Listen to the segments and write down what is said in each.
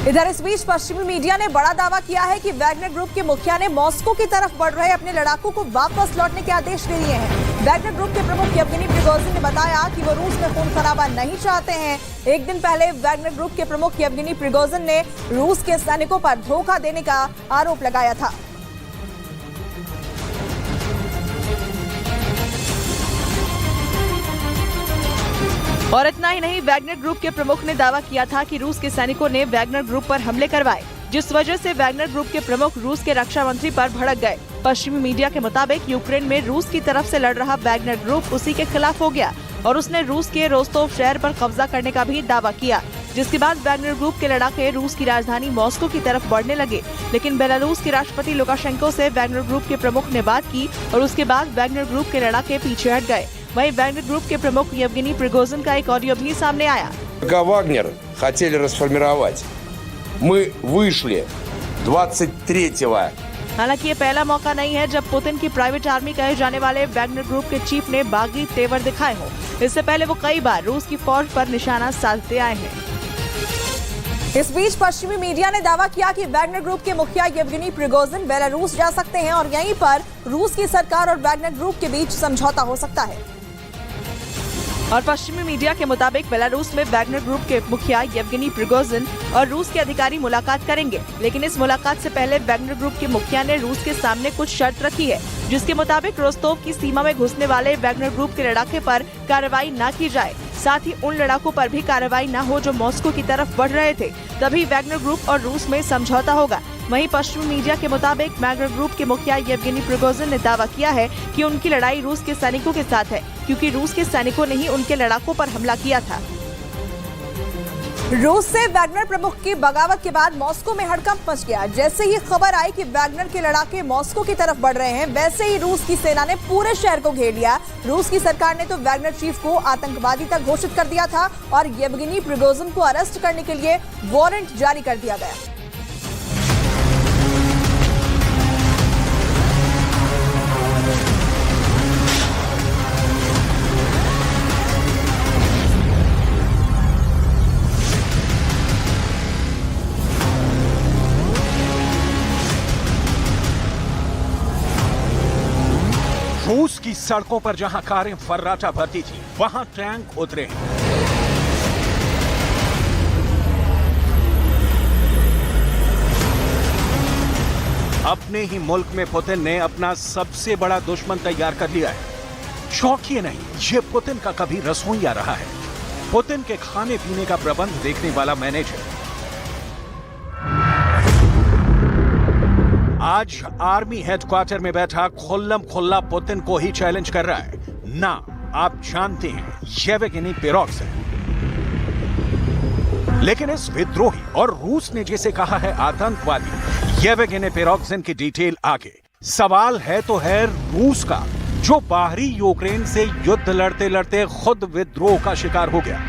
इधर इस बीच पश्चिमी मीडिया ने बड़ा दावा किया है कि वैगनर ग्रुप के मुखिया ने मॉस्को की तरफ बढ़ रहे अपने लड़ाकों को वापस लौटने के आदेश दे दिए हैं। वैगनर ग्रुप के प्रमुख येवगेनी प्रिगोजिन ने बताया कि वो रूस में खून खराबा नहीं चाहते हैं। एक दिन पहले वैगनर ग्रुप के प्रमुख येवगेनी प्रिगोजिन ने रूस के सैनिकों पर धोखा देने का आरोप लगाया था। और इतना ही नहीं, वैगनर ग्रुप के प्रमुख ने दावा किया था कि रूस के सैनिकों ने वैगनर ग्रुप पर हमले करवाए, जिस वजह से वैगनर ग्रुप के प्रमुख रूस के रक्षा मंत्री पर भड़क गए। पश्चिमी मीडिया के मुताबिक यूक्रेन में रूस की तरफ से लड़ रहा वैगनर ग्रुप उसी के खिलाफ हो गया और उसने रूस के रोस्तोव शहर पर कब्जा करने का भी दावा किया, जिसके बाद वैगनर ग्रुप के लड़ाके रूस की राजधानी मॉस्को की तरफ बढ़ने लगे। लेकिन बेलारूस के राष्ट्रपति लुकाशेंको से वैगनर ग्रुप के प्रमुख ने बात की और उसके बाद वैगनर ग्रुप के लड़ाके पीछे हट गए। वहीं वैगनर ग्रुप के प्रमुख येवगेनी प्रिगोजिन का एक ऑडियो भी सामने आया। Вагнер хотели расформировать. Мы вышли 23-го. हालांकि ये पहला मौका नहीं है जब पुतिन की प्राइवेट आर्मी कहे जाने वाले वैगनर ग्रुप के चीफ ने बागी तेवर दिखाए हों। इससे पहले वो कई बार रूस की फौज पर निशाना साधते आए हैं। इस बीच पश्चिमी मीडिया ने दावा किया कि वैगनर ग्रुप के मुखिया येवगेनी प्रिगोजिन बेलारूस जा सकते हैं और यहीं पर रूस की सरकार और वैगनर ग्रुप के बीच समझौता हो सकता है। और पश्चिमी मीडिया के मुताबिक बेलारूस में वैगनर ग्रुप के मुखिया येवगेनी प्रिगोजिन और रूस के अधिकारी मुलाकात करेंगे, लेकिन इस मुलाकात से पहले वैगनर ग्रुप के मुखिया ने रूस के सामने कुछ शर्त रखी है, जिसके मुताबिक रोस्तोव की सीमा में घुसने वाले वैगनर ग्रुप के लड़ाके पर कार्रवाई न की जाए, साथ ही उन लड़ाकों पर भी कार्रवाई न हो जो मॉस्को की तरफ बढ़ रहे थे, तभी वैगनर ग्रुप और रूस में समझौता होगा। वहीं पश्चिमी मीडिया के मुताबिक वैगनर ग्रुप के मुखिया येवगेनी प्रिगोजिन ने दावा किया है कि उनकी लड़ाई रूस के सैनिकों के साथ है, क्योंकि रूस के सैनिकों ने ही उनके लड़ाकों पर हमला किया था। रूस से वैगनर प्रमुख की बगावत के बाद मॉस्को में हड़कंप मच गया। जैसे ही खबर आई कि वैगनर के लड़ाके मॉस्को की तरफ बढ़ रहे हैं, वैसे ही रूस की सेना ने पूरे शहर को घेर लिया। रूस की सरकार ने तो वैगनर चीफ को आतंकवादी तक घोषित कर दिया था और येवगेनी प्रिगोजिन को अरेस्ट करने के लिए वारंट जारी कर दिया गया। रूस की सड़कों पर जहां कारें फर्राटा भरती थी, वहां टैंक उतरे हैं। अपने ही मुल्क में पुतिन ने अपना सबसे बड़ा दुश्मन तैयार कर लिया है। शौकिए नहीं, ये पुतिन का कभी रसोइया रहा है, पुतिन के खाने पीने का प्रबंध देखने वाला मैनेजर। आज आर्मी हेडक्वार्टर में बैठा खुल्लम खुल्ला पुतिन को ही चैलेंज कर रहा है। ना, आप जानते हैं येवगेनी प्रिगोजिन। लेकिन इस विद्रोही और रूस ने जिसे कहा है आतंकवादी येवगेनी प्रिगोजिन की डिटेल आगे। सवाल है तो है रूस का, जो बाहरी यूक्रेन से युद्ध लड़ते लड़ते खुद विद्रोह का शिकार हो गया।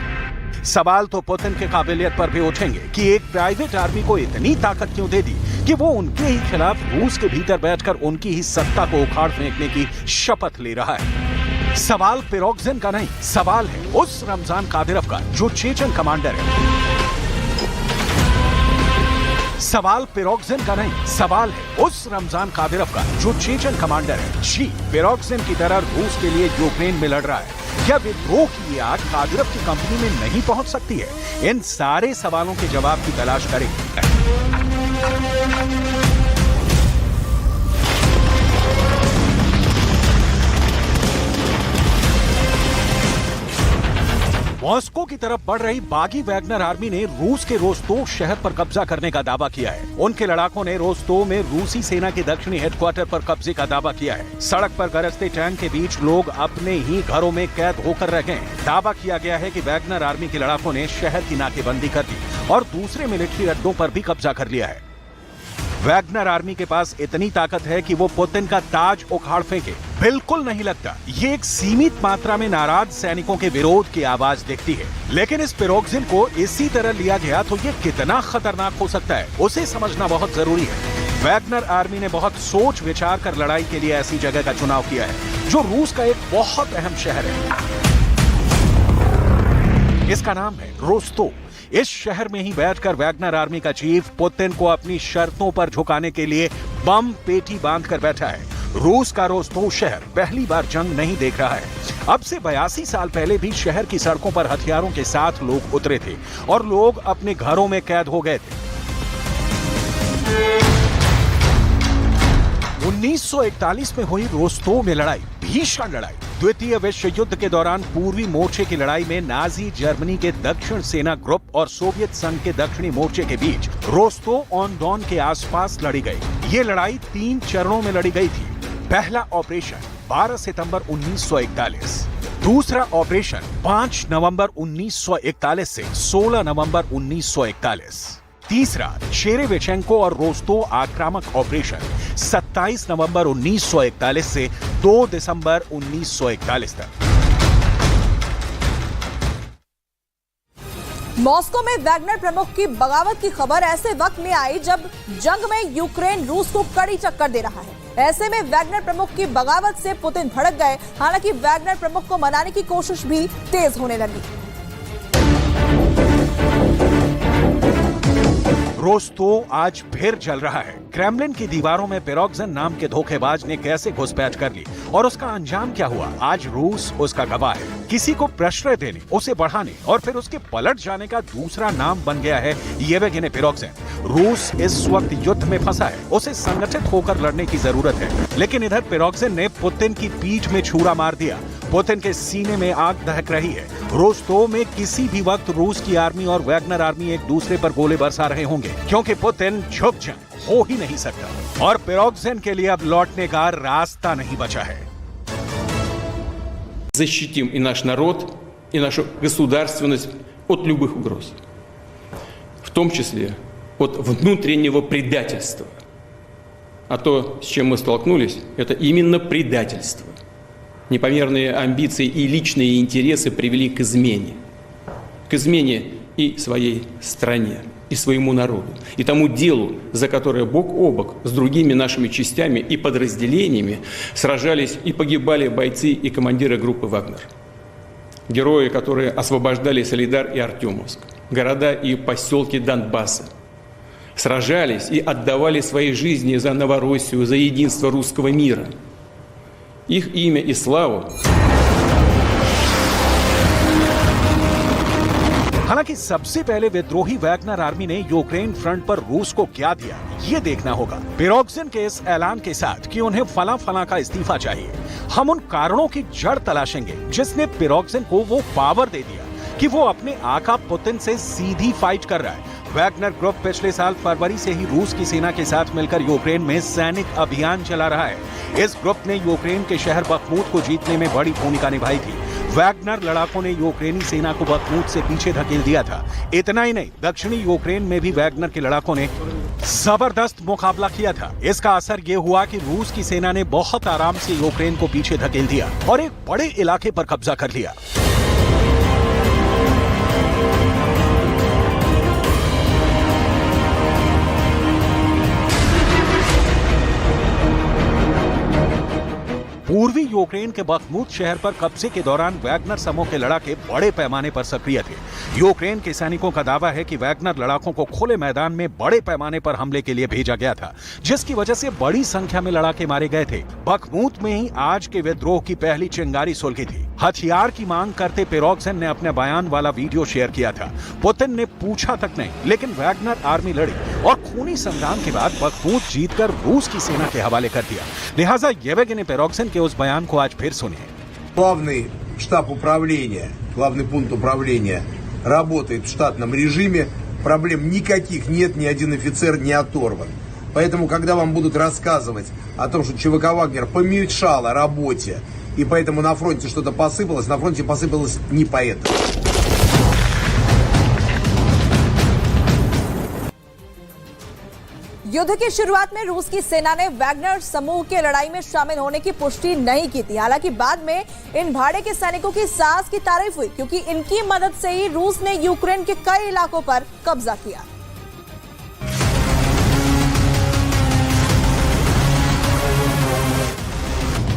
सवाल तो पुतिन के काबिलियत पर भी उठेंगे कि एक प्राइवेट आर्मी को इतनी ताकत क्यों दे दी कि वो उनके ही खिलाफ रूस के भीतर बैठकर उनकी ही सत्ता को उखाड़ फेंकने की शपथ ले रहा है। सवाल प्रिगोजिन का नहीं, सवाल है उस रमजान कादिरोव का जो चेचन कमांडर है। सवाल प्रिगोजिन का नहीं, सवाल है उस रमजान कादिरोव का जो चेचन कमांडर है। जी, प्रिगोजिन की तरह रूस के लिए यूक्रेन में लड़ रहा है। क्या विद्रोह की ये आग कादिरोव की कंपनी में नहीं पहुंच सकती है? इन सारे सवालों के जवाब की तलाश करेंगे। मॉस्को की तरफ बढ़ रही बागी वैगनर आर्मी ने रूस के रोस्तोव शहर पर कब्जा करने का दावा किया है। उनके लड़ाकों ने रोस्तोव में रूसी सेना के दक्षिणी हेडक्वार्टर पर कब्जे का दावा किया है। सड़क पर गरजते टैंक के बीच लोग अपने ही घरों में कैद होकर रह गए हैं। दावा किया गया है कि वैगनर आर्मी के लड़ाकों ने शहर की नाकेबंदी कर दी और दूसरे मिलिट्री अड्डों पर भी कब्जा कर लिया है। वैगनर आर्मी के पास इतनी ताकत है कि वो पुतिन का ताज उखाड़ फेंके। बिल्कुल नहीं लगता ये एक सीमित मात्रा में नाराज सैनिकों के विरोध की आवाज दिखती है। लेकिन इस प्रिगोजिन को इसी तरह लिया गया तो ये कितना खतरनाक हो सकता है, उसे समझना बहुत जरूरी है। वैगनर आर्मी ने बहुत सोच विचार कर लड़ाई के लिए ऐसी जगह का चुनाव किया है जो रूस का एक बहुत अहम शहर है। इसका नाम है रोस्तोव। इस शहर में ही बैठकर वैगनर आर्मी का चीफ पुतिन को अपनी शर्तों पर झुकाने के लिए बम पेटी बांधकर बैठा है। रूस का रोस्तोव शहर पहली बार जंग नहीं देख रहा है। अब से 82 साल पहले भी शहर की सड़कों पर हथियारों के साथ लोग उतरे थे और लोग अपने घरों में कैद हो गए थे। 1941 में हुई रोस्तोव में लड़ाई, भीषण लड़ाई। द्वितीय विश्व युद्ध के दौरान पूर्वी मोर्चे की लड़ाई में नाजी जर्मनी के दक्षिण सेना ग्रुप और सोवियत संघ के दक्षिणी मोर्चे के बीच रोस्तोव ऑन डॉन के आसपास लड़ी गई। ये लड़ाई 3 चरणों में लड़ी गई थी। पहला ऑपरेशन 12 सितंबर 1941, दूसरा ऑपरेशन 5 नवंबर 1941 से 16 नवंबर 1941, तीसरा चेरेवेचेंको और रोस्तोव आक्रामक ऑपरेशन 27 नवंबर 1941 से 2 दिसंबर 1941 तक। मॉस्को में वैगनर प्रमुख की बगावत की खबर ऐसे वक्त में आई जब जंग में यूक्रेन रूस को कड़ी टक्कर दे रहा है। ऐसे में वैगनर प्रमुख की बगावत से पुतिन भड़क गए। हालांकि वैगनर प्रमुख को मनाने की कोशिश भी तेज होने लगी। रोस्तोव आज फिर जल रहा है। क्रेमलिन की दीवारों में पिरोग्जिन नाम के धोखेबाज ने कैसे घुसपैठ कर ली और उसका अंजाम क्या हुआ, आज रूस उसका गवाह है। किसी को प्रश्रय देने, उसे बढ़ाने और फिर उसके पलट जाने का दूसरा नाम बन गया है येवगेनी पिरोग्जिन। रूस इस वक्त युद्ध में फंसा है, उसे संगठित होकर लड़ने की जरूरत है। लेकिन इधर पिरोग्जिन ने पुतिन की पीठ में छुरा मार दिया। पुतिन के सीने में आग दहक रही है। रोस्तोव में किसी भी वक्त रूस की आर्मी और वैगनर आर्मी एक दूसरे पर गोले बरसा रहे होंगे, क्योंकि पुतिन झुक जाए हो ही नहीं सकता और पिरोग्जिन के लिए अब लौटने का रास्ता नहीं बचा है। Защитим и наш народ, и нашу государственность от любых угроз, в том числе от внутреннего предательства. А то, с чем мы столкнулись, это именно предательство. Непомерные амбиции и личные интересы привели к измене и своей стране, и своему народу, и тому делу, за которое бок о бок с другими нашими частями и подразделениями сражались и погибали бойцы и командиры группы «Вагнер». Герои, которые освобождали Солидар и Артемовск, города и поселки Донбасса, сражались и отдавали свои жизни за Новороссию, за единство русского мира. Их имя и славу. हालांकि सबसे पहले विद्रोही वैगनर आर्मी ने यूक्रेन फ्रंट पर रूस को क्या दिया, ये देखना होगा। पिरोग्जिन के इस ऐलान के साथ कि उन्हें फला का इस्तीफा चाहिए, हम उन कारणों की जड़ तलाशेंगे जिसने पिरोग्जिन को वो पावर दे दिया कि वो अपने आका पुतिन से सीधी फाइट कर रहा है। वैगनर ग्रुप पिछले साल फरवरी से ही रूस की सेना के साथ मिलकर यूक्रेन में सैनिक अभियान चला रहा है। इस ग्रुप ने यूक्रेन के शहर बखमूत को जीतने में बड़ी भूमिका निभाई थी। वैगनर लड़ाकों ने यूक्रेनी सेना को बखमूत से पीछे धकेल दिया था। इतना ही नहीं, दक्षिणी यूक्रेन में भी वैगनर के लड़ाकों ने जबरदस्त मुकाबला किया था। इसका असर ये हुआ कि रूस की सेना ने बहुत आराम से यूक्रेन को पीछे धकेल दिया और एक बड़े इलाके पर कब्जा कर लिया। पूर्वी यूक्रेन के बखमूत शहर पर कब्जे के दौरान वैगनर समूह के लड़ाके बड़े पैमाने पर सक्रिय थे। यूक्रेन के सैनिकों का दावा है कि वैगनर लड़ाकों को खुले मैदान में बड़े पैमाने पर हमले के लिए भेजा गया था, जिसकी वजह से बड़ी संख्या में लड़ाके मारे गए थे। बखमूत में ही आज के विद्रोह की पहली चिंगारी सुलगी थी। हथियार की मांग करते पिरोग्जिन ने अपने बयान वाला वीडियो शेयर किया था। पुतिन ने पूछा तक नहीं, लेकिन वैगनर आर्मी लड़ी और खूनी संग्राम के बाद बखमूत जीतकर रूस की सेना के हवाले कर दिया। लिहाजा येवगेनी पिरोग्जिन के उस बयान को आज फिर सुनिए। Главный штаб управления, главный пункт управления работает в штатном режиме. Проблем никаких нет, ни один офицер не оторван. Поэтому, когда вам будут рассказывать о том, что ЧВК «Вагнер» помешало работе, и поэтому на фронте что-то посыпалось, на фронте посыпалось не поэтому. युद्ध की शुरुआत में रूस की सेना ने वैगनर समूह के लड़ाई में शामिल होने की पुष्टि नहीं की थी। हालांकि बाद में इन भाड़े के सैनिकों की साहस की तारीफ हुई, क्योंकि इनकी मदद से ही रूस ने यूक्रेन के कई इलाकों पर कब्जा किया।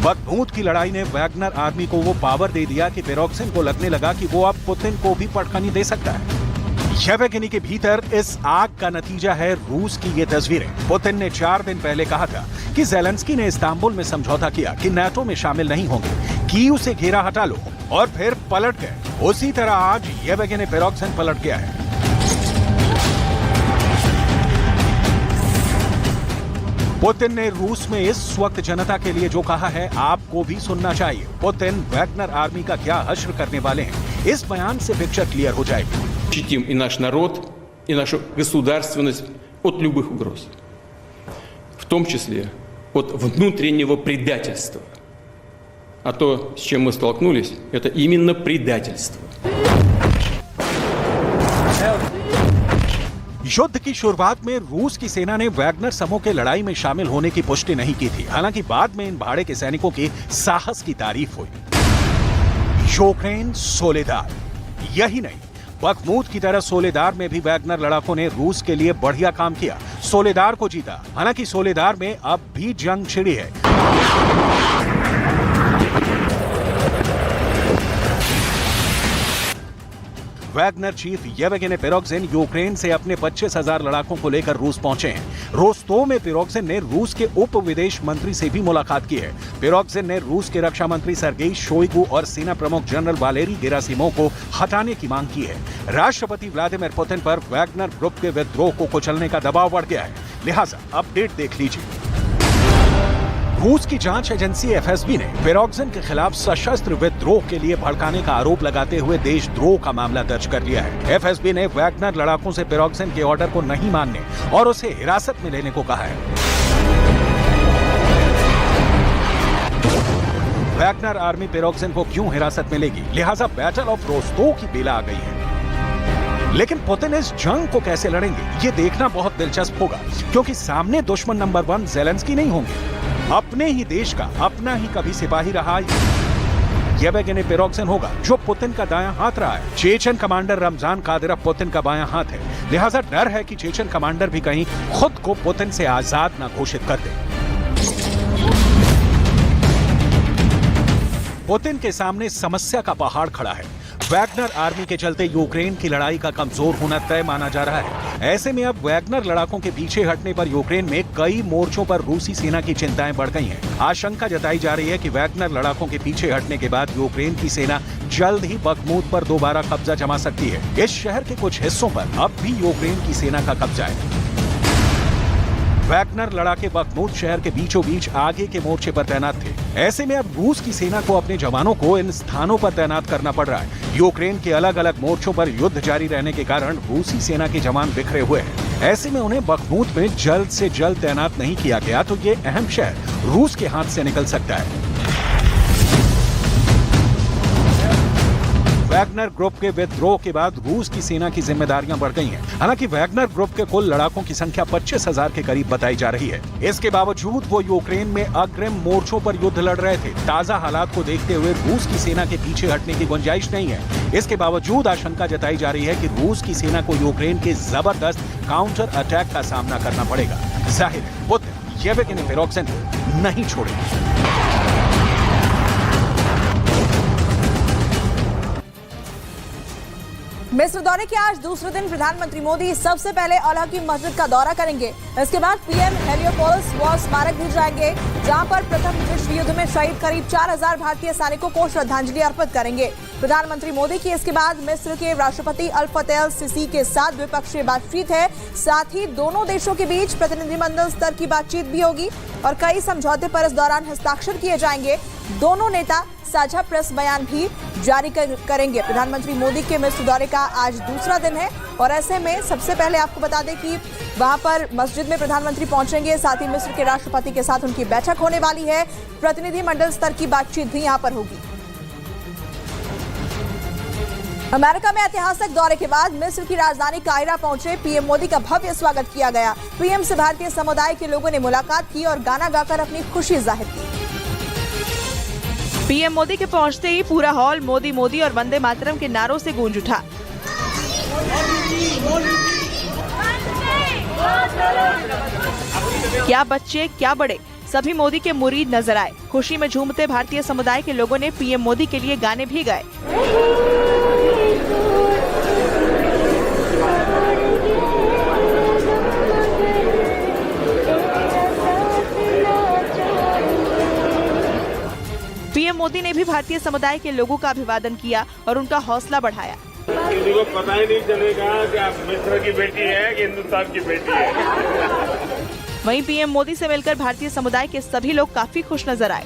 बखमूत की लड़ाई ने वैगनर आर्मी को वो पावर दे दिया कि पिरोग्जिन को लगने लगा कि वो अब पुतिन को भी पटखनी दे सकता है। येवेगिनी के भीतर इस आग का नतीजा है रूस की ये तस्वीरें। पुतिन ने 4 दिन पहले कहा था कि ज़ेलेंस्की ने इस्तांबुल में समझौता किया कि नाटो में शामिल नहीं होंगे, कीव से घेरा हटा लो, और फिर पलट गए। उसी तरह आज येवेगिनी पिरोग्जिन पलट गया है। पुतिन ने रूस में इस वक्त जनता के लिए जो कहा है आपको भी सुनना चाहिए। पुतिन वैगनर आर्मी का क्या हश्र करने वाले हैं, इस बयान से पिक्चर क्लियर हो जाएगी। Защитим и наш народ, и нашу государственность от любых угроз, в том числе от внутреннего предательства. А то, с чем мы столкнулись, это именно предательство. युद्ध की शुरुआत में रूस की सेना ने वैगनर समूह के लड़ाई में शामिल होने की पुष्टि नहीं की थी। हालांकि बाद में इन भाड़े के सैनिकों के साहस की तारीफ हुई। यूक्रेन सोलेदार, यही नहीं, बखमूत की तरह सोलेदार में भी वैगनर लड़ाकों ने रूस के लिए बढ़िया काम किया, सोलेदार को जीता। हालांकि सोलेदार में अब भी जंग छिड़ी है। वैगनर चीफ येवेगिनी पिरोग्जिन यूक्रेन से अपने 25,000 लड़ाकों को लेकर रूस पहुंचे हैं। रोस्तोव में पिरोग्जिन ने रूस के उप विदेश मंत्री से भी मुलाकात की है। पिरोग्जिन ने रूस के रक्षा मंत्री सर्गेई शोइगु और सेना प्रमुख जनरल वालेरी गेरासिमोव को हटाने की मांग की है। राष्ट्रपति व्लादिमीर पुतिन पर वैगनर ग्रुप के विद्रोह को कुचलने का दबाव बढ़ गया है, लिहाजा अपडेट देख लीजिए। रूस की जांच एजेंसी एफएसबी ने पिरोग्जिन के खिलाफ सशस्त्र विद्रोह के लिए भड़काने का आरोप लगाते हुए देशद्रोह का मामला दर्ज कर लिया है। एफएसबी ने वैगनर लड़ाकों से पिरोग्जिन के ऑर्डर को नहीं मानने और उसे हिरासत में लेने को कहा है। वैगनर आर्मी पिरोग्जिन को क्यों हिरासत में लेगी, लिहाजा बैटल ऑफ रोस्तोव की बेला आ गई है। लेकिन पुतिन इस जंग को कैसे लड़ेंगे, ये देखना बहुत दिलचस्प होगा, क्योंकि सामने दुश्मन नंबर 1 ज़ेलेंस्की नहीं होंगे। अपने ही देश का अपना ही कभी सिपाही रहा येवेगिनी पिरोग्जिन होगा, जो पुतिन का दायां हाथ रहा है। Chechen commander Ramzan Kadyrov Putin का बायां हाथ है, लिहाजा डर है कि चेचन कमांडर भी कहीं खुद को पुतिन से आजाद ना घोषित कर दे। पुतिन के सामने समस्या का पहाड़ खड़ा है। वैगनर आर्मी के चलते यूक्रेन की लड़ाई का कमजोर होना तय माना जा रहा है। ऐसे में अब वैगनर लड़ाकों के पीछे हटने पर यूक्रेन में कई मोर्चों पर रूसी सेना की चिंताएं बढ़ गई हैं। आशंका जताई जा रही है कि वैगनर लड़ाकों के पीछे हटने के बाद यूक्रेन की सेना जल्द ही बखमूत पर दोबारा कब्जा जमा सकती है। इस शहर के कुछ हिस्सों पर अब भी यूक्रेन की सेना का कब्जा है। वैगनर लड़ाके बखमूत शहर के बीचों बीच आगे के मोर्चे पर तैनात थे। ऐसे में अब रूस की सेना को अपने जवानों को इन स्थानों पर तैनात करना पड़ रहा है। यूक्रेन के अलग अलग मोर्चों पर युद्ध जारी रहने के कारण रूसी सेना के जवान बिखरे हुए हैं। ऐसे में उन्हें बखमूत में जल्द से जल्द तैनात नहीं किया गया तो ये अहम शहर रूस के हाथ से निकल सकता है। वैगनर ग्रुप के विद्रोह के बाद रूस की सेना की जिम्मेदारियां बढ़ गई हैं। हालांकि वैगनर ग्रुप के कुल लड़ाकों की संख्या 25,000 के करीब बताई जा रही है। इसके बावजूद वो यूक्रेन में अग्रिम मोर्चों पर युद्ध लड़ रहे थे। ताजा हालात को देखते हुए रूस की सेना के पीछे हटने की गुंजाइश नहीं है। इसके बावजूद आशंका जताई जा रही है कि रूस की सेना को यूक्रेन के जबरदस्त काउंटर अटैक का सामना करना पड़ेगा। जाहिर है पुतिन येवेगिनी पिरोग्जिन को नहीं छोड़ेंगे। मिस्र दौरे के आज दूसरे दिन प्रधानमंत्री मोदी सबसे पहले अल की मस्जिद का दौरा करेंगे। इसके बाद पीएम हेलियोपोलिस वॉर स्मारक भी जाएंगे, जहां पर प्रथम विश्व युद्ध में शहीद करीब 4,000 भारतीय सैनिकों को श्रद्धांजलि अर्पित करेंगे। प्रधानमंत्री मोदी की इसके बाद मिस्र के राष्ट्रपति अल फतेह अल सीसी के साथ द्विपक्षीय बातचीत है। साथ ही दोनों देशों के बीच प्रतिनिधिमंडल स्तर की बातचीत भी होगी और कई समझौते पर इस दौरान हस्ताक्षर किए जाएंगे। दोनों नेता साझा प्रेस बयान भी जारी करेंगे। प्रधानमंत्री मोदी के मिस्र दौरे का आज दूसरा दिन है और ऐसे में सबसे पहले आपको बता दें कि वहां पर मस्जिद में प्रधानमंत्री पहुंचेंगे। साथ ही मिस्र के राष्ट्रपति के साथ उनकी बैठक होने वाली है। प्रतिनिधिमंडल स्तर की बातचीत भी यहां पर होगी। अमेरिका में ऐतिहासिक दौरे के बाद मिस्र की राजधानी काहिरा पहुंचे पीएम मोदी का भव्य स्वागत किया गया। पीएम से भारतीय समुदाय के लोगों ने मुलाकात की और गाना गाकर अपनी खुशी जाहिर की। पीएम मोदी के पहुंचते ही पूरा हॉल मोदी मोदी और वंदे मातरम के नारों से गूंज उठा। क्या बच्चे क्या बड़े, सभी मोदी के मुरीद नजर आए। खुशी में झूमते भारतीय समुदाय के लोगों ने पीएम मोदी के लिए गाने भी गाए। मोदी ने भी भारतीय समुदाय के लोगों का अभिवादन किया और उनका हौसला बढ़ाया। किसी को पता ही नहीं चलेगा कि आप मिस्र की बेटी है कि हिंदुस्तान की बेटी है। वहीं पीएम मोदी से मिलकर भारतीय समुदाय के सभी लोग काफी खुश नजर आए।